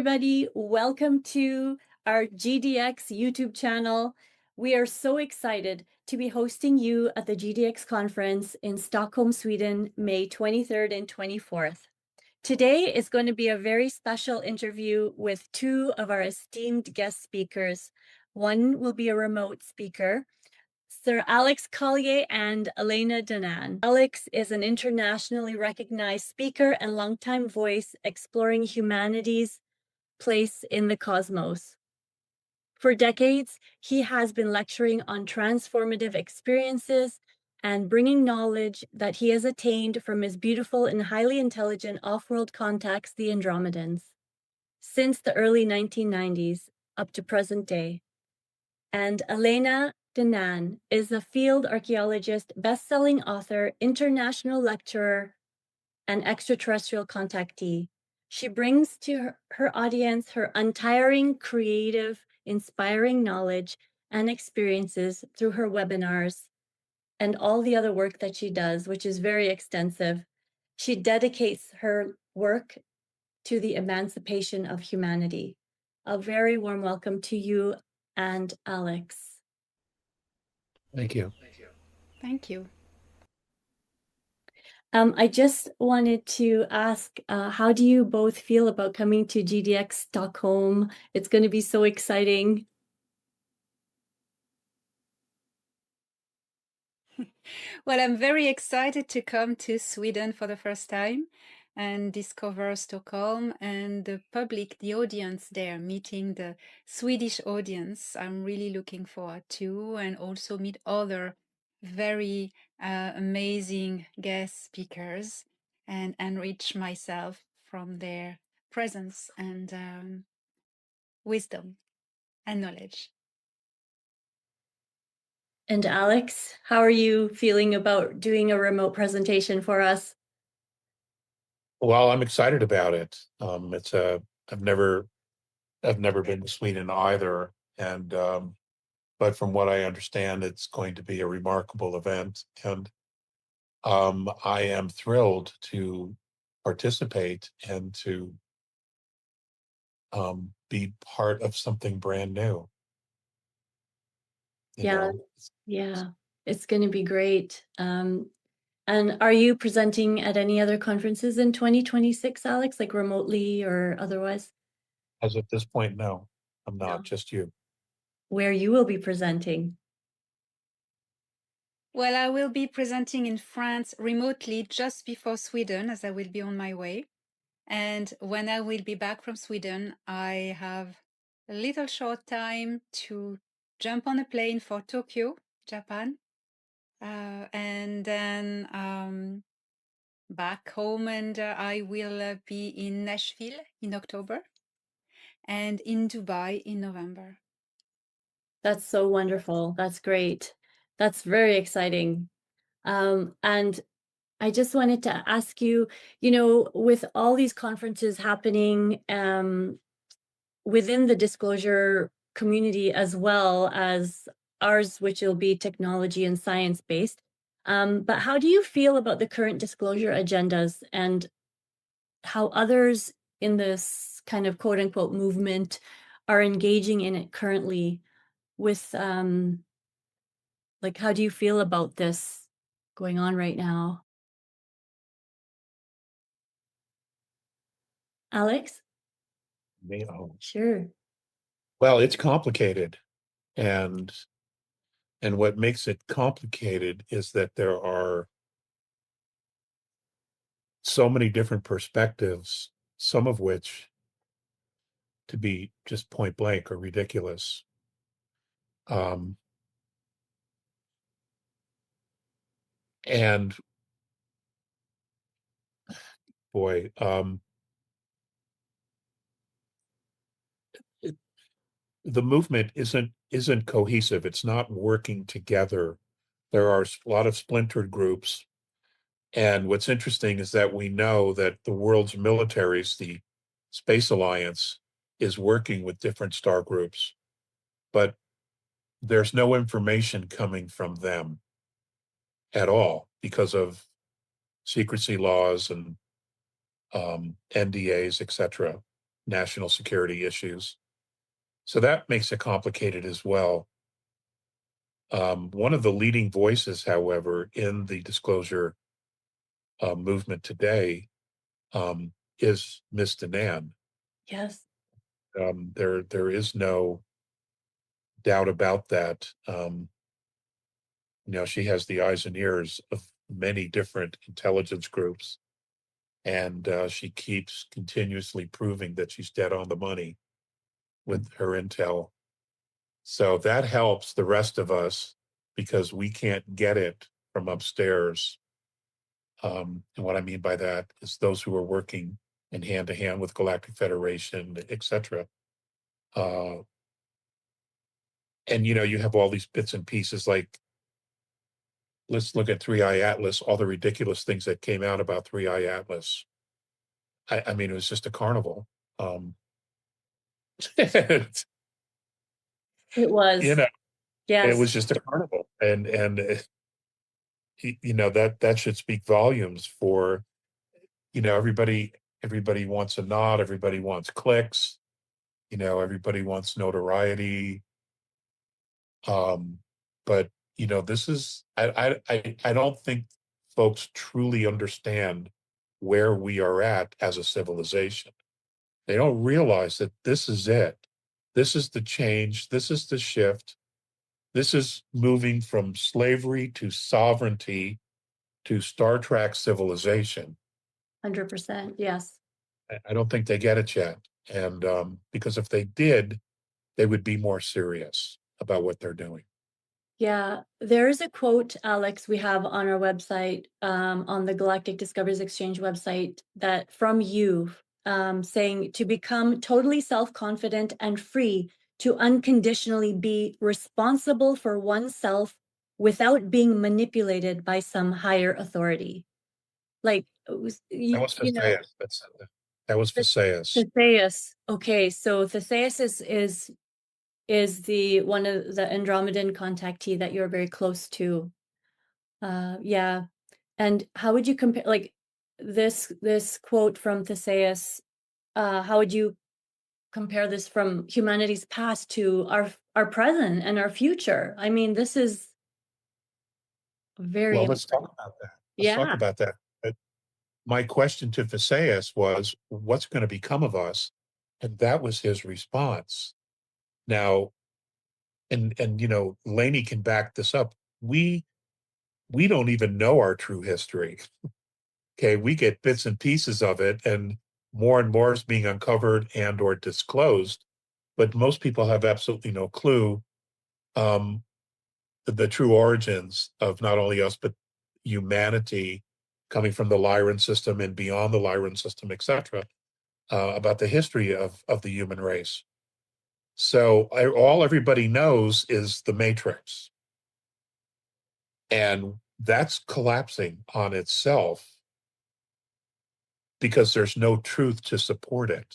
everybody. Welcome to our GDX YouTube channel. We are so excited to be hosting you at the GDX conference in Stockholm, Sweden, May 23rd and 24th. Today is going to be a very special interview with two of our esteemed guest speakers. One will be a remote speaker, Sir Alex Collier and Elena Danaan. Alex is an internationally recognized speaker and longtime voice exploring humanity's place in the cosmos. For decades, he has been lecturing on transformative experiences and bringing knowledge that he has attained from his beautiful and highly intelligent off-world contacts, the Andromedans, since the early 1990s up to present day. And Elena Danaan is a field archaeologist, best-selling author, international lecturer, and extraterrestrial contactee. She brings to her audience her untiring, creative, inspiring knowledge and experiences through her webinars and all the other work that she does, which is very extensive. She dedicates her work to the emancipation of humanity. A very warm welcome to you and Alex. Thank you. Thank you. I just wanted to ask, how do you both feel about coming to GDX Stockholm? It's going to be so exciting. Well, I'm very excited to come to Sweden for the first time and discover Stockholm and the public, the audience there, meeting the Swedish audience. I'm really looking forward to, and also meet other very amazing guest speakers and enrich myself from their presence and wisdom and knowledge. And Alex, how are you feeling about doing a remote presentation for us? Well, I'm excited about it. I've never been to Sweden either, and but from what I understand, it's going to be a remarkable event, and I am thrilled to participate and to be part of something brand new. Yeah, it's going to be great. And are you presenting at any other conferences in 2026, Alex, like remotely or otherwise? As of this point, no, I'm not. No. Just you. Where you will be presenting? Well, I will be presenting in France remotely just before Sweden, as I will be on my way. And when I will be back from Sweden, I have a little short time to jump on a plane for Tokyo, Japan, and then back home, and I will be in Nashville in October and in Dubai in November. That's so wonderful. That's great. That's very exciting. And I just wanted to ask you, with all these conferences happening within the disclosure community as well as ours, which will be technology and science-based, but how do you feel about the current disclosure agendas and how others in this kind of quote-unquote movement are engaging in it currently with, like, how do you feel about this going on right now? Alex? Me, Sure. well, it's complicated, and what makes it complicated is that there are so many different perspectives, some of which, to be just point blank, are ridiculous. And boy, the movement isn't cohesive. It's not working together. There are a lot of splintered groups. And what's interesting is that we know that the world's militaries, the Space Alliance, is working with different star groups, but there's no information coming from them at all because of secrecy laws and NDAs, etc. national security issues. So that makes it complicated as well. One of the leading voices, however, in the disclosure movement today is Miss Danaan. Yes. There is no doubt about that. She has the eyes and ears of many different intelligence groups, and she keeps continuously proving that she's dead on the money with her intel. So that helps the rest of us because we can't get it from upstairs. And what I mean by that is those who are working in hand to hand with Galactic Federation, etc. And you have all these bits and pieces, like let's look at 3i Atlas, all the ridiculous things that came out about 3i Atlas. I mean, it was just a carnival. It was. It was Yes. just a carnival, and that should speak volumes for everybody. Everybody wants a nod. Everybody wants clicks. Everybody wants notoriety. But this is I don't think folks truly understand where we are at as a civilization. They don't realize that this is it. This is the change. This is the shift. This is moving from slavery to sovereignty to Star Trek civilization. 100%. Yes. I don't think they get it yet. And because if they did, they would be more serious about what they're doing. Yeah, there is a quote, Alex, we have on our website, on the Galactic Discoveries Exchange website, that from you, saying to become totally self-confident and free to unconditionally be responsible for oneself without being manipulated by some higher authority. Like, That was Theseus. That was Theseus. Theseus. Okay, so Theseus is the one of the Andromedan contactee that you're very close to. Yeah. And how would you compare, like, this quote from Theseus, how would you compare this from humanity's past to our present and our future? I mean, this is very Well, let's talk about that. Let's talk Yeah. about that. My question to Theseus was, what's going to become of us? And that was his response. Now, and Laney can back this up. We don't even know our true history. Okay, we get bits and pieces of it, and more is being uncovered and or disclosed, but most people have absolutely no clue the true origins of not only us but humanity, coming from the Lyran system and beyond the Lyran system, etc. About the history of the human race. So all everybody knows is the Matrix, and that's collapsing on itself because there's no truth to support it.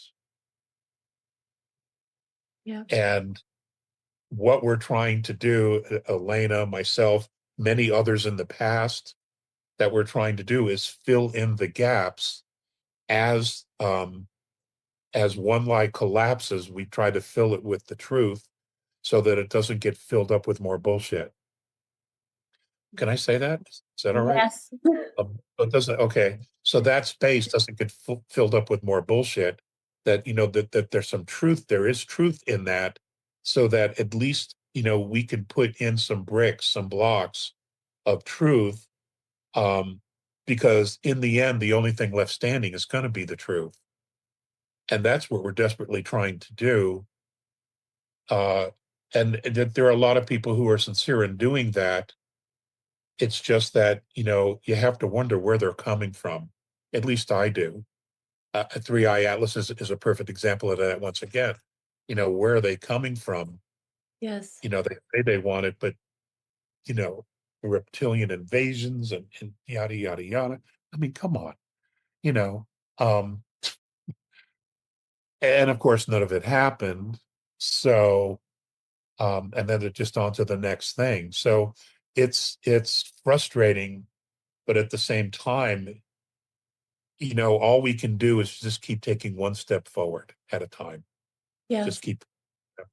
Yeah. And what we're trying to do, Elena, myself, many others in the past, that we're trying to do is fill in the gaps as one lie collapses. We try to fill it with the truth so that it doesn't get filled up with more bullshit. Can I say that? Is that all right? Yes. It doesn't. Okay, so that space doesn't get filled up with more bullshit. That that there's some truth. There is truth in that, so that at least we can put in some bricks, some blocks of truth. Because in the end, the only thing left standing is going to be the truth, and that's what we're desperately trying to do. And that there are a lot of people who are sincere in doing that. It's just that, you have to wonder where they're coming from. At least I do. 3i Atlas is a perfect example of that once again. Where are they coming from? Yes. They say they want it, but, reptilian invasions and yada, yada, yada. I mean, come on, um, and of course, none of it happened. So, and then it just on to the next thing. So it's frustrating, but at the same time, all we can do is just keep taking one step forward at a time. Yes. Just keep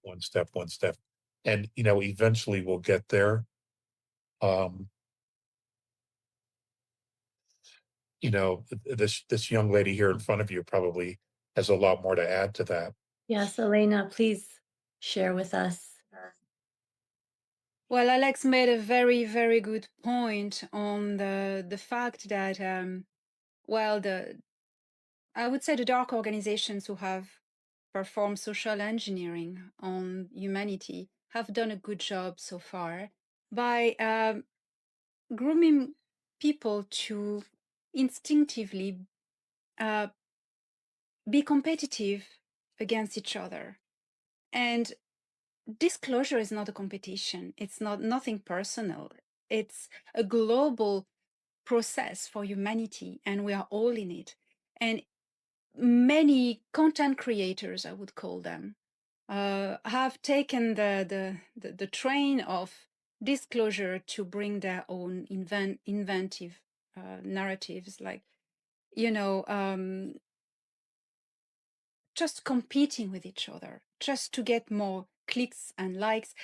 one step. And, eventually we'll get there. This young lady here in front of you probably has a lot more to add to that. Yes, Elena, please share with us. Well, Alex made a very, very good point on the fact that, I would say the dark organizations who have performed social engineering on humanity have done a good job so far by grooming people to instinctively be competitive against each other. And disclosure is not a competition. It's nothing personal. It's a global process for humanity, and we are all in it. And many content creators, I would call them, have taken the train of disclosure to bring their own inventive narratives, like, just competing with each other, just to get more clicks and likes.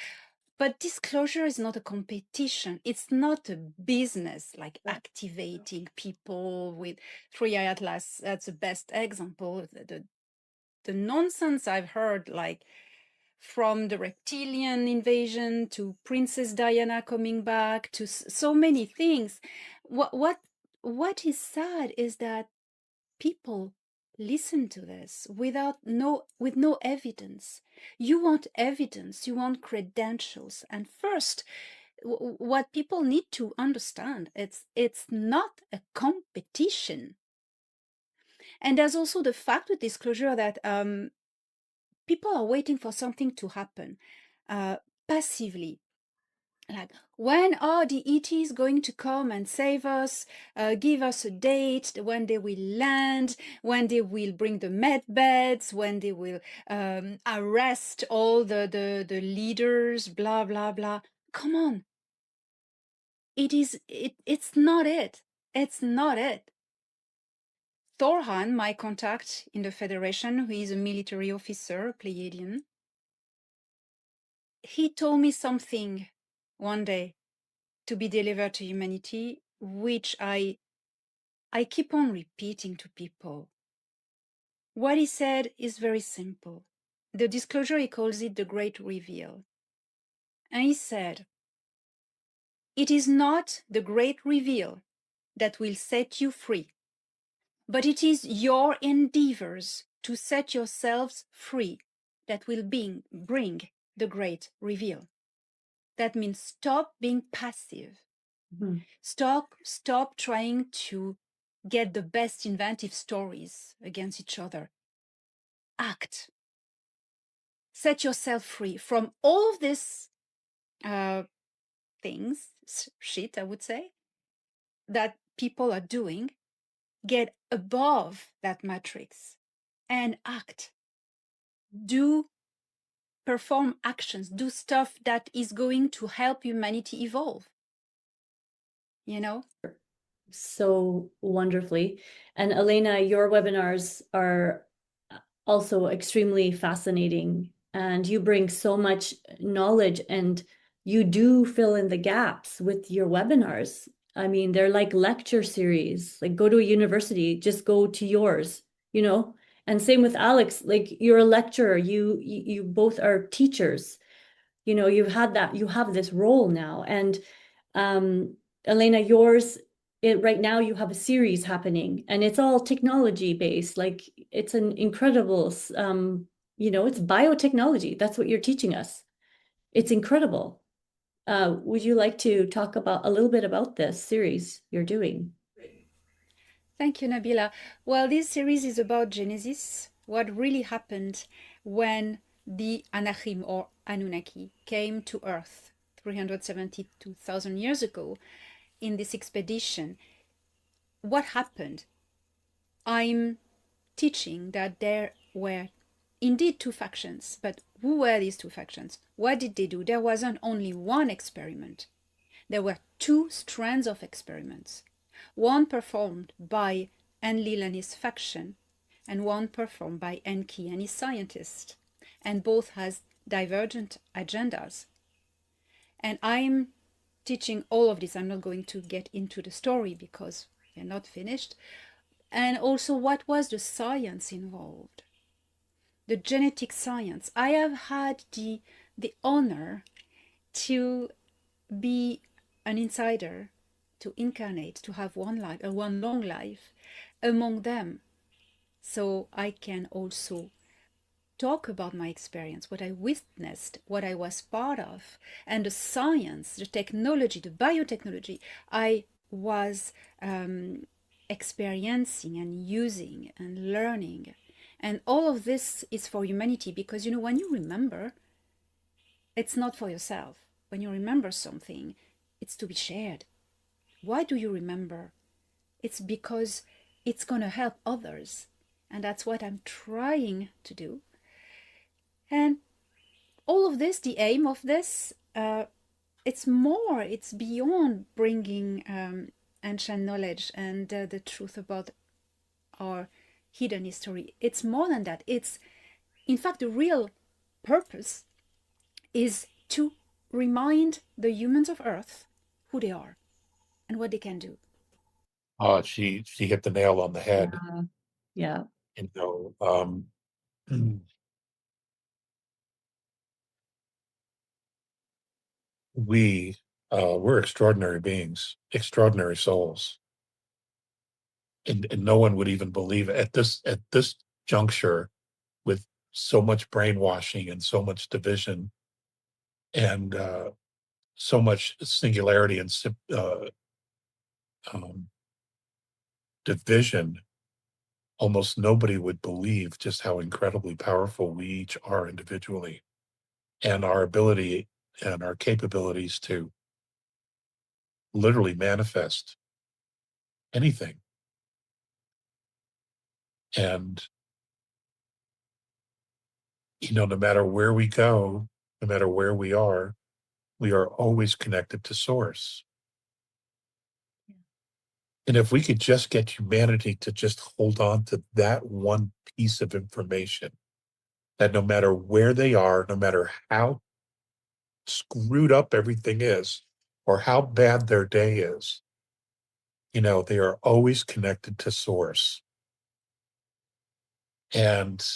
But disclosure is not a competition. It's not a business like activating people with 3i Atlas. That's the best example. The nonsense I've heard, like from the reptilian invasion to Princess Diana coming back to so many things. What is sad is that people listen to this with no evidence. You want evidence, you want credentials. And first, what people need to understand, it's not a competition. And there's also the fact with disclosure that people are waiting for something to happen passively. Like, when are the ETs going to come and save us, give us a date, when they will land, when they will bring the med beds, when they will arrest all the leaders, blah, blah, blah. Come on. It's not it. It's not it. Thorhan, my contact in the Federation, who is a military officer, Pleiadian, he told me something one day to be delivered to humanity, which I keep on repeating to people. What he said is very simple. The disclosure, he calls it the great reveal. And he said, it is not the great reveal that will set you free, but it is your endeavors to set yourselves free that will bring the great reveal. That means stop being passive. Mhm. Stop trying to get the best inventive stories against each other. Act. Set yourself free from all of this shit, I would say, that people are doing. Get above that matrix and act. Perform actions, do stuff that is going to help humanity evolve. So wonderfully. And Elena, your webinars are also extremely fascinating, and you bring so much knowledge, and you do fill in the gaps with your webinars. I mean, they're like lecture series. Like, go to a university, just go to yours, And same with Alex, like, you're a lecturer, you both are teachers. You have this role now. And Elena, yours, right now you have a series happening, and it's all technology based. Like, it's an incredible, it's biotechnology. That's what you're teaching us. It's incredible. Would you like to talk about a little bit about this series you're doing? Thank you, Nabila. Well, this series is about Genesis, what really happened when the Anachim or Anunnaki came to Earth 372,000 years ago in this expedition. What happened? I'm teaching that there were indeed two factions, but who were these two factions? What did they do? There wasn't only one experiment. There were two strands of experiments. One performed by Enlil and his faction, and one performed by Enki and his scientist, and both has divergent agendas. And I'm teaching all of this. I'm not going to get into the story because we're not finished. And also, what was the science involved? The genetic science. I have had the honor to be an insider, to incarnate, to have one long life among them. So I can also talk about my experience, what I witnessed, what I was part of, and the science, the technology, the biotechnology I was experiencing and using and learning. And all of this is for humanity because, you know, when you remember, it's not for yourself. When you remember something, it's to be shared. Why do you remember? It's because it's going to help others. And that's what I'm trying to do. And all of this, the aim of this, it's beyond bringing ancient knowledge and the truth about our hidden history. It's more than that. It's, in fact, the real purpose is to remind the humans of Earth who they are and what they can do. She hit the nail on the head. Yeah. You know, we're extraordinary beings, extraordinary souls. And no one would even believe it at this juncture, with so much brainwashing and so much division and so much singularity and division. Almost nobody would believe just how incredibly powerful we each are individually, and our ability and our capabilities to literally manifest anything. And, you know, no matter where we go, no matter where we are always connected to source. And if we could just get humanity to just hold on to that one piece of information, that no matter where they are, no matter how screwed up everything is, or how bad their day is, you know, they are always connected to source. And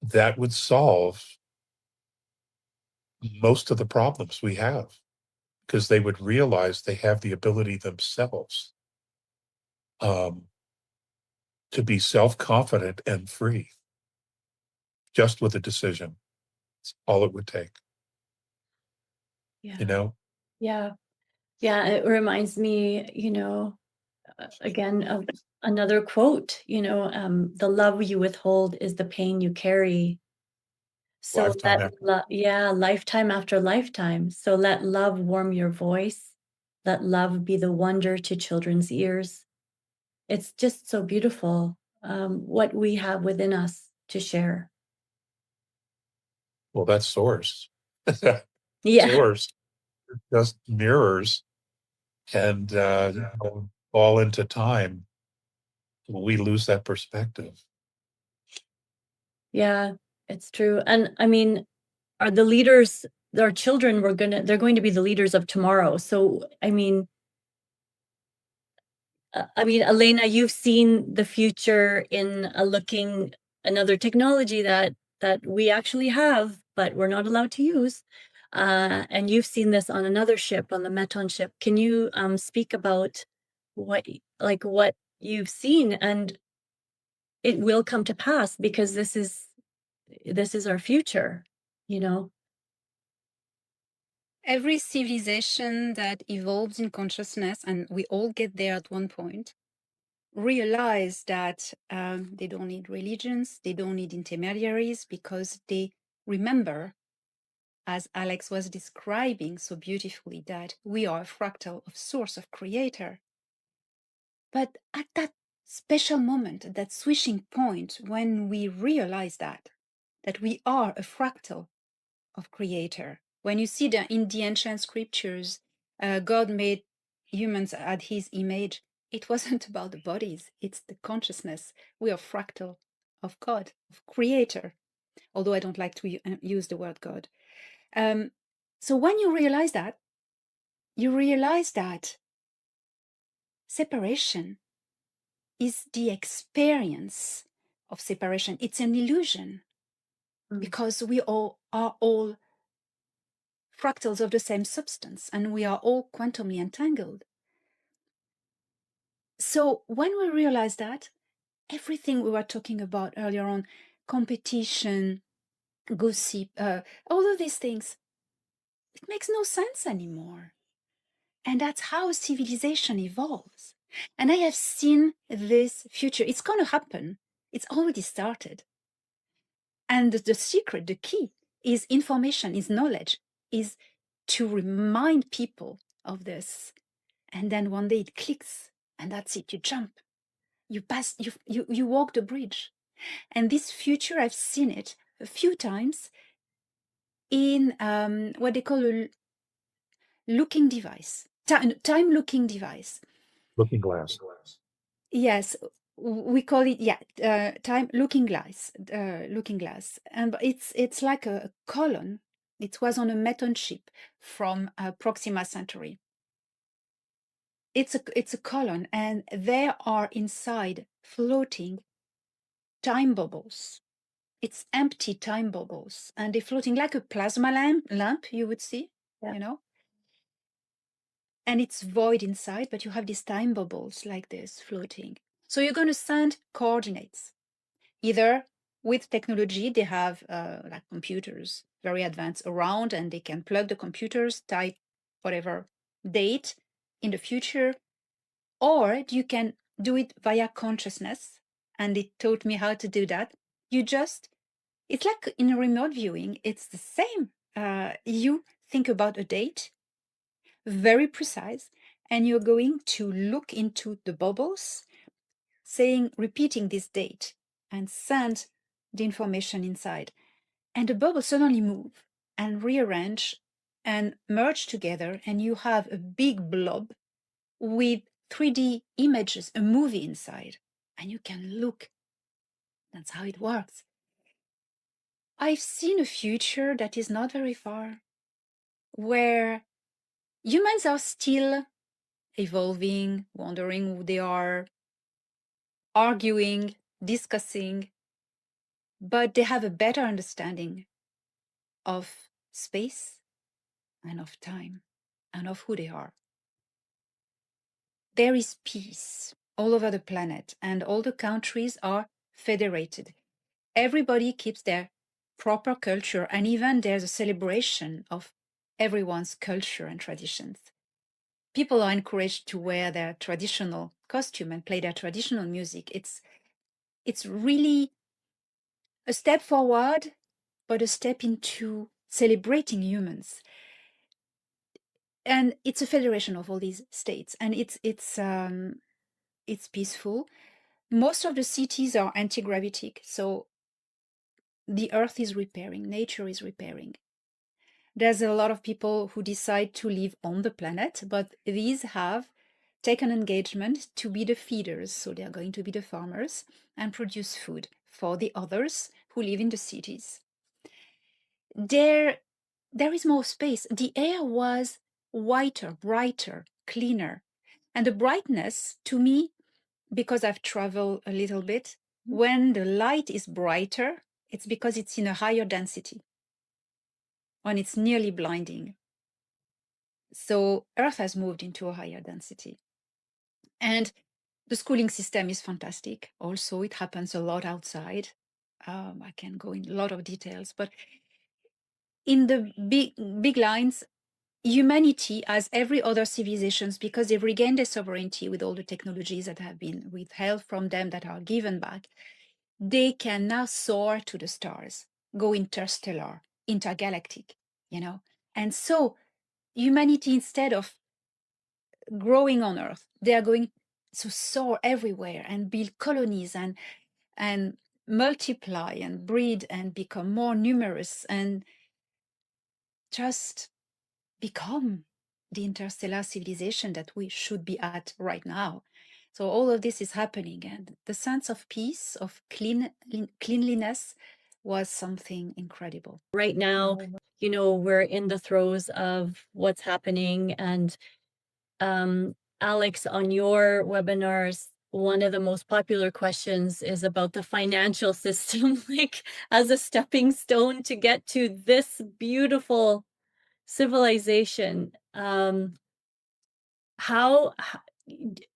that would solve most of the problems we have, because they would realize they have the ability themselves to be self-confident and free, just with a decision. It's all it would take. Yeah. You know? Yeah. Yeah. It reminds me, you know, again, of another quote, you know, the love you withhold is the pain you carry. So Lifetime let after. lifetime after lifetime. So let love warm your voice. Let love be the wonder to children's ears. It's just so beautiful, what we have within us to share. Well, that's source. Yeah. Source just mirrors and you know, fall into time. We lose that perspective. Yeah, it's true. And I mean, are the leaders, our children, they're going to be the leaders of tomorrow. So, I mean, Elena, you've seen the future in looking another technology that we actually have, but we're not allowed to use. And you've seen this on another ship, on the Meton ship. Can you speak about what you've seen? And it will come to pass because this is our future, you know? Every civilization that evolves in consciousness, and we all get there at one point, realize that they don't need religions, they don't need intermediaries, because they remember, as Alex was describing so beautifully, that we are a fractal of source, of creator. But at that special moment, that switching point, when we realize that we are a fractal of creator, when you see in the ancient scriptures, God made humans at his image, it wasn't about the bodies, it's the consciousness. We are fractal of God, of Creator, although I don't like to use the word God. So when you realize that separation is the experience of separation. It's an illusion because we all are all fractals of the same substance and we are all quantumly entangled. So when we realize that, everything we were talking about earlier on, competition, gossip, all of these things, it makes no sense anymore. And that's how civilization evolves. And I have seen this future. It's going to happen. It's already started. And the secret, the key is information, is knowledge, is to remind people of this. And then one day it clicks and that's it. You jump, you pass, you walk the bridge. And this future, I've seen it a few times in what they call a looking device, time looking device. Looking glass. Yes, we call it time looking glass, and it's like a column. It was on a metal chip from Proxima Centauri. It's a column, and there are inside floating time bubbles. It's empty time bubbles, and they're floating like a plasma lamp you would see, you know. And it's void inside, but you have these time bubbles like this floating. So you're going to send coordinates. Either with technology, they have like computers, very advanced around, and they can plug the computers, type whatever date in the future, or you can do it via consciousness. And it taught me how to do that. It's like in a remote viewing, it's the same. You think about a date, very precise, and you're going to look into the bubbles, repeating this date, and send the information inside. And the bubbles suddenly move and rearrange and merge together, and you have a big blob with 3D images, a movie inside, and you can look. That's how it works. I've seen a future that is not very far, where humans are still evolving, wondering who they are, arguing, discussing, but they have a better understanding of space and of time and of who they are. There is peace all over the planet, and all the countries are federated. Everybody keeps their proper culture, and even there's a celebration of everyone's culture and traditions. People are encouraged to wear their traditional costume and play their traditional music. It's really a step forward, but a step into celebrating humans. And it's a federation of all these states, and it's peaceful. Most of the cities are anti-gravitic, so the earth is repairing, nature is repairing. There's a lot of people who decide to live on the planet, but these have taken engagement to be the feeders, so they are going to be the farmers and produce food for the others who live in the cities. There is more space. The air was whiter, brighter, cleaner. And the brightness, to me, because I've traveled a little bit, when the light is brighter, it's because it's in a higher density, when it's nearly blinding. So Earth has moved into a higher density. And the schooling system is fantastic. Also, it happens a lot outside. I can go in a lot of details, but in the big lines, humanity, as every other civilizations, because they've regained their sovereignty with all the technologies that have been withheld from them that are given back, they can now soar to the stars, go interstellar, intergalactic, And so humanity, instead of growing on Earth, they are going to soar everywhere and build colonies and multiply and breed and become more numerous and just become the interstellar civilization that we should be at right now. So all of this is happening, and the sense of peace, of cleanliness, was something incredible. Right now, you know, we're in the throes of what's happening, and Alex, on your webinars, one of the most popular questions is about the financial system, like as a stepping stone to get to this beautiful civilization.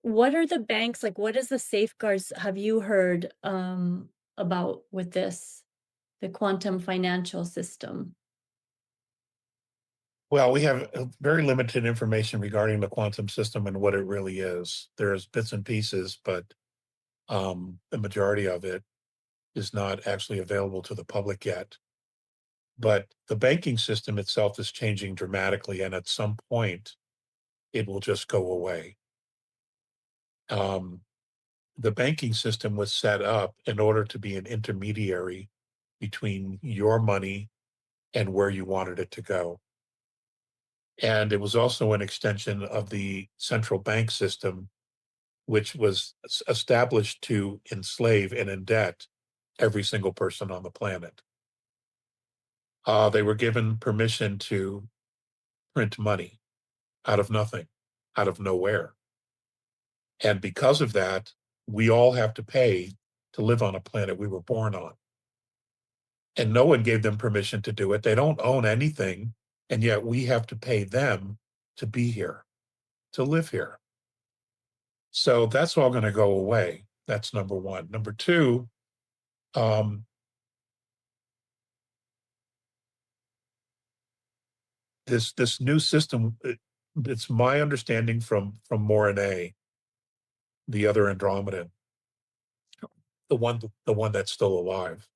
What are the banks like? What is the safeguards have you heard about with this, the quantum financial system? Well, we have very limited information regarding the quantum system and what it really is. There's bits and pieces, but the majority of it is not actually available to the public yet. But the banking system itself is changing dramatically, and at some point, it will just go away. The banking system was set up in order to be an intermediary between your money and where you wanted it to go. And it was also an extension of the central bank system, which was established to enslave and indebt every single person on the planet. They were given permission to print money out of nothing, out of nowhere. And because of that, we all have to pay to live on a planet we were born on. And no one gave them permission to do it. They don't own anything, and yet we have to pay them to be here, to live here. So that's all going to go away. That's number one. Number two, this new system, it's my understanding from Morine, the other Andromedan, the one that's still alive,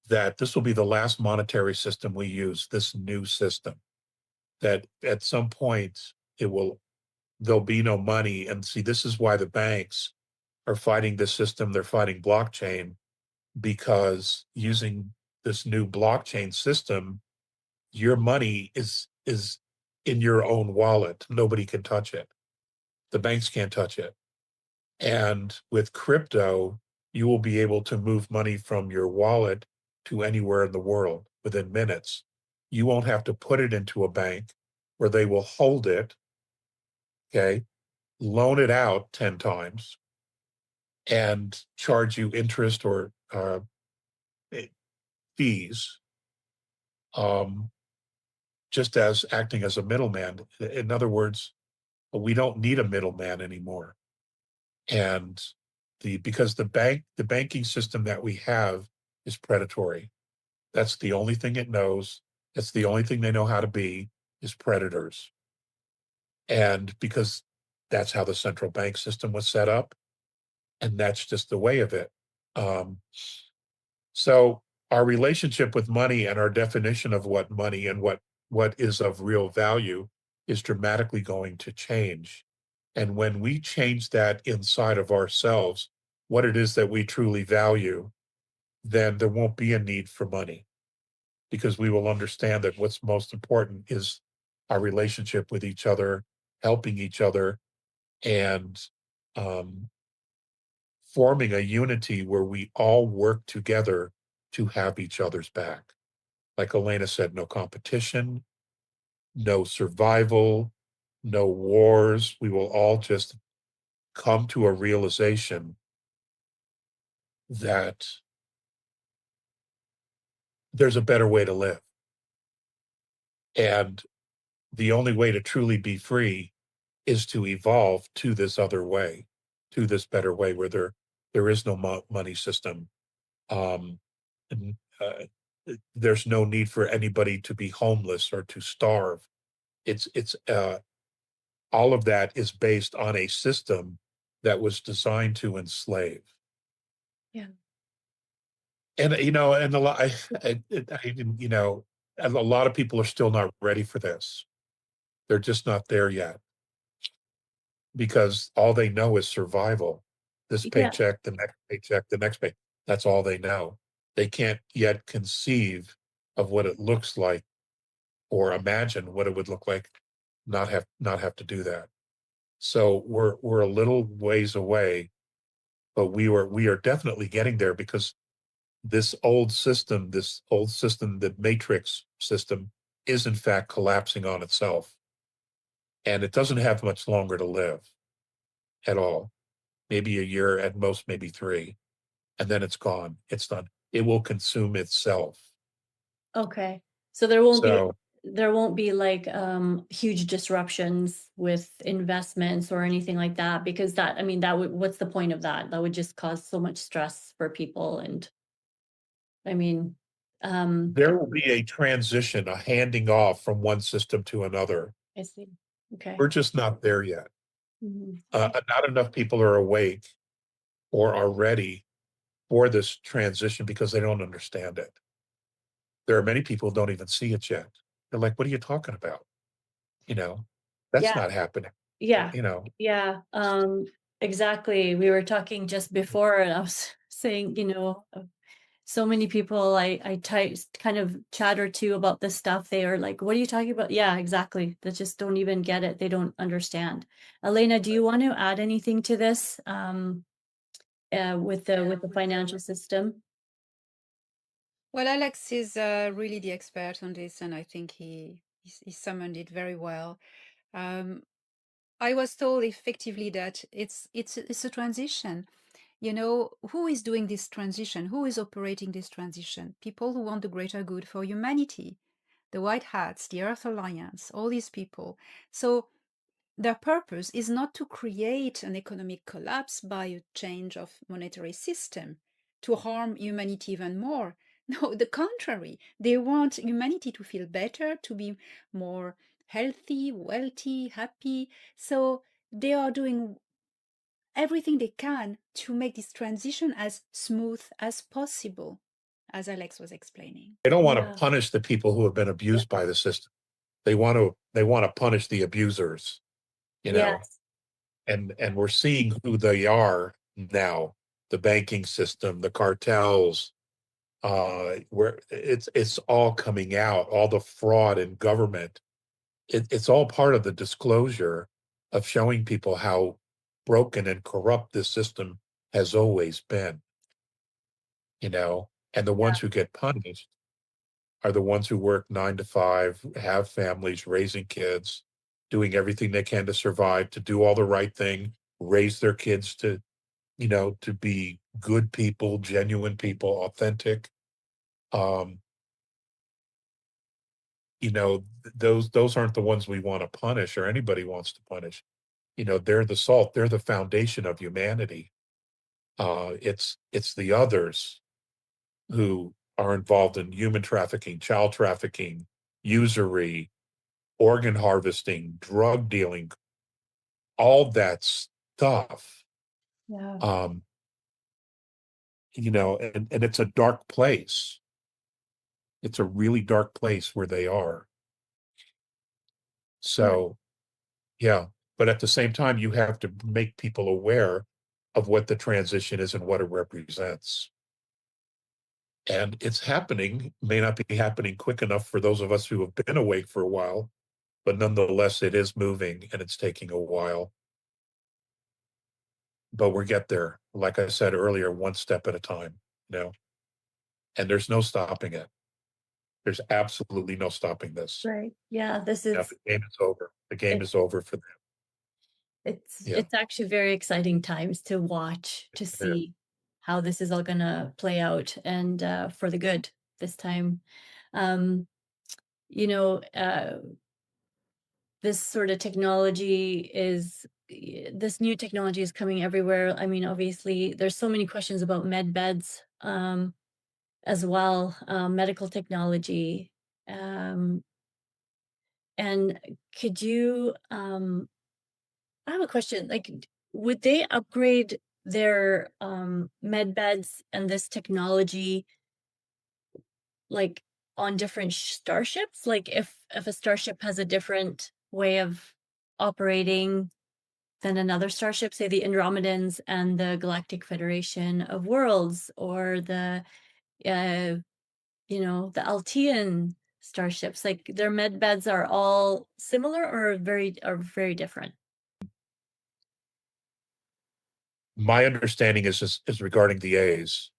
that this will be the last monetary system we use, this new system, that at some point there'll be no money. And see, this is why the banks are fighting this system. They're fighting blockchain, because using this new blockchain system, your money is in your own wallet. Nobody can touch it. The banks can't touch it. And with crypto, you will be able to move money from your wallet to anywhere in the world within minutes. You won't have to put it into a bank where they will hold it, okay, loan it out 10 times, and charge you interest or fees, just as acting as a middleman. In other words, we don't need a middleman anymore. And because the banking system that we have is predatory. That's the only thing it knows. That's the only thing they know how to be, is predators. And because that's how the central bank system was set up, and that's just the way of it. So our relationship with money and our definition of what money and what is of real value is dramatically going to change. And when we change that inside of ourselves, what it is that we truly value, then there won't be a need for money, because we will understand that what's most important is our relationship with each other, helping each other, and forming a unity where we all work together to have each other's back. Like Elena said, no competition, no survival, no wars. We will all just come to a realization that there's a better way to live. And the only way to truly be free is to evolve to this other way, to this better way where there is no money system. And, there's no need for anybody to be homeless or to starve. It's all of that is based on a system that was designed to enslave. Yeah. And and a lot, a lot of people are still not ready for this. They're just not there yet, because all they know is survival. This Yeah. paycheck, the next paycheck, the next pay. That's all they know. They can't yet conceive of what it looks like, or imagine what it would look like not have to do that. So we're a little ways away, but we are definitely getting there because this old system, the matrix system, is in fact collapsing on itself. And it doesn't have much longer to live at all. Maybe a year, at most, maybe 3. And then it's gone. It's done. It will consume itself. Okay. So there won't be like huge disruptions with investments or anything like that, because that, I mean, that would, what's the point of that? That would just cause so much stress for people. And I mean, there will be a transition, a handing off from one system to another. I see. Okay. We're just not there yet. Mhm. Not enough people are awake or are ready for this transition because they don't understand it. There are many people who don't even see it yet. They're like, what are you talking about? You know, that's Yeah. not happening. Yeah. You know, Yeah. Exactly. We were talking just before, and I was saying, so many people I kind of chatter to about this stuff. They are like, what are you talking about? Yeah, exactly. They just don't even get it. They don't understand. Elena, do you want to add anything to this with the financial system? Well, Alex is really the expert on this, and I think he summoned it very well. I was told effectively that it's a transition. You know, who is doing this transition? Who is operating this transition? People who want the greater good for humanity, the White Hats, the Earth Alliance, all these people. So their purpose is not to create an economic collapse by a change of monetary system to harm humanity even more. No, the contrary. They want humanity to feel better, to be more healthy, wealthy, happy. So they are doing everything they can to make this transition as smooth as possible, as Alex was explaining. they don't want Yeah. to punish the people who have been abused by the system. They want to punish the abusers, you know, Yes. and we're seeing who they are now. The banking system, the cartels, where it's all coming out, all the fraud in government. It's all part of the disclosure of showing people how broken and corrupt this system has always been, you know, and the ones who get punished are the ones who work 9 to 5, have families, raising kids, doing everything they can to survive, to do all the right thing, raise their kids to, to be good people, genuine people, authentic. Um, those aren't the ones we want to punish or anybody wants to punish. They're the salt, they're the foundation of humanity. It's the others who are involved in human trafficking, child trafficking, usury, organ harvesting, drug dealing, all that stuff. Yeah. And it's a dark place. It's a really dark place where they are. So, yeah. But at the same time, you have to make people aware of what the transition is and what it represents. And it's happening, may not be happening quick enough for those of us who have been awake for a while, but nonetheless, it is moving and it's taking a while. But we'll get there. Like I said earlier, one step at a time, and there's no stopping it. There's absolutely no stopping this. Right. Yeah, this The is game is over. The game is over for them. it's actually very exciting times to watch, to see how this is all gonna play out, and for the good this time. Um, this sort of this new technology is coming everywhere. I mean, obviously, there's so many questions about med beds as well, medical technology. And could you, I have a question, like, would they upgrade their med beds and this technology like on different starships? Like if a starship has a different way of operating than another starship, say the Andromedans and the Galactic Federation of Worlds, or uh, the Altean starships, like their med beds are all similar or very different? my understanding is regarding the A's.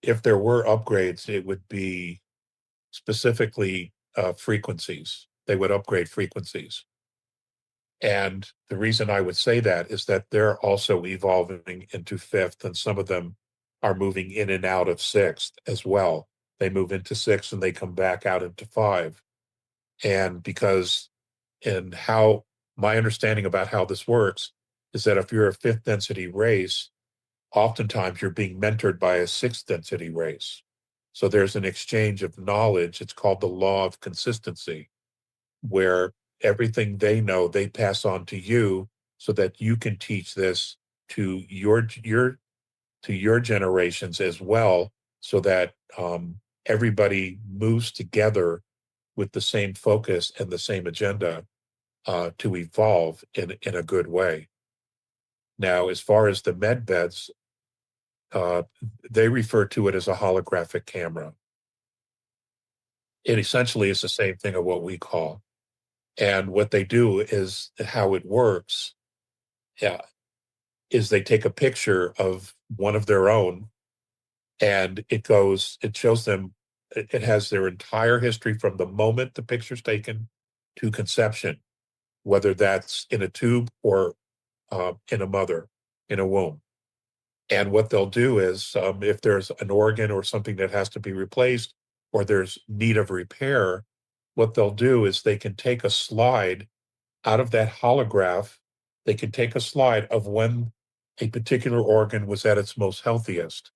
If there were upgrades, it would be specifically frequencies. They would upgrade frequencies. And the reason I would say that is that they're also evolving into fifth, and some of them are moving in and out of sixth as well. They move into sixth and they come back out into five. And because in how my understanding about how this works is that if you're a fifth density race, oftentimes you're being mentored by a sixth density race. So there's an exchange of knowledge. It's called the law of consistency, where everything they know, they pass on to you so that you can teach this to your generations as well, so that everybody moves together with the same focus and the same agenda to evolve in a good way. Now, as far as the med beds, they refer to it as a holographic camera. It essentially is the same thing of what we call. And what they do is how it works is they take a picture of one of their own, and it shows them, it has their entire history from the moment the picture's taken to conception, whether that's in a tube or in a mother, in a womb. And what they'll do is, if there's an organ or something that has to be replaced, or there's need of repair, what they'll do is they can take a slide out of that holograph. They can take a slide of when a particular organ was at its most healthiest,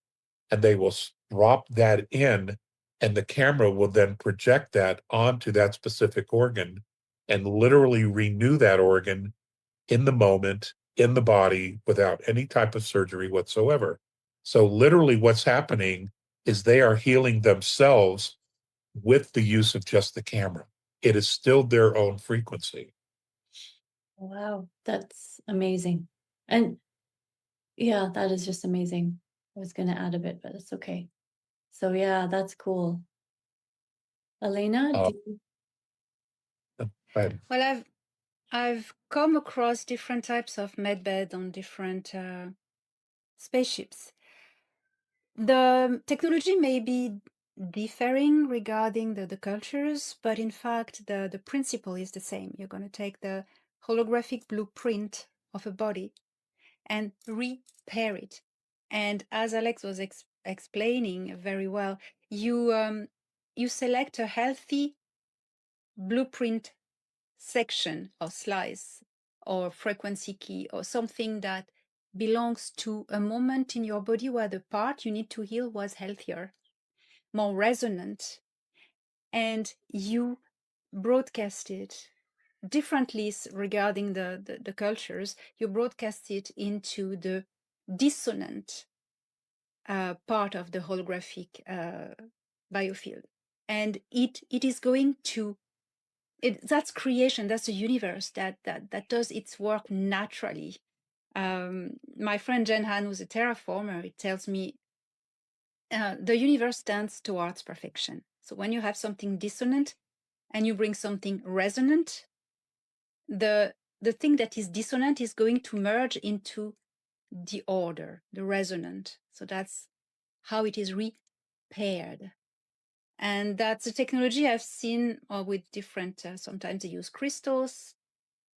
and they will drop that in, and the camera will then project that onto that specific organ and literally renew that organ in the moment, in the body, without any type of surgery whatsoever. So literally what's happening is they are healing themselves with the use of just the camera. It is still their own frequency. Wow, that's amazing. And yeah, that is just amazing. I was going to add a bit, but it's okay. So yeah, that's cool. Elena, Uh, Well, I've come across different types of medbed on different spaceships. The technology may be differing regarding the cultures, but in fact, the principle is the same. You're going to take the holographic blueprint of a body and repair it. And as Alex was explaining very well, you select a healthy blueprint section or slice or frequency key or something that belongs to a moment in your body where the part you need to heal was healthier, more resonant, and you broadcast it differently regarding the cultures. You broadcast it into the dissonant part of the holographic biofield, and it is going to that's creation. That's a universe that does its work naturally. My friend Jen Han, who's a terraformer, it tells me the universe tends towards perfection. So when you have something dissonant and you bring something resonant, the thing that is dissonant is going to merge into the order, the resonant. So that's how it is repaired. And that's a technology I've seen with different, sometimes they use crystals.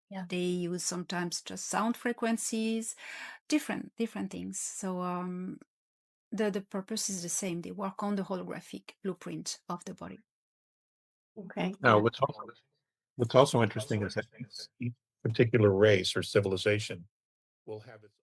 Yeah. They use sometimes just sound frequencies, different things. So the purpose is the same. They work on the holographic blueprint of the body. Okay. Now, what's also interesting is that each particular race or civilization will have its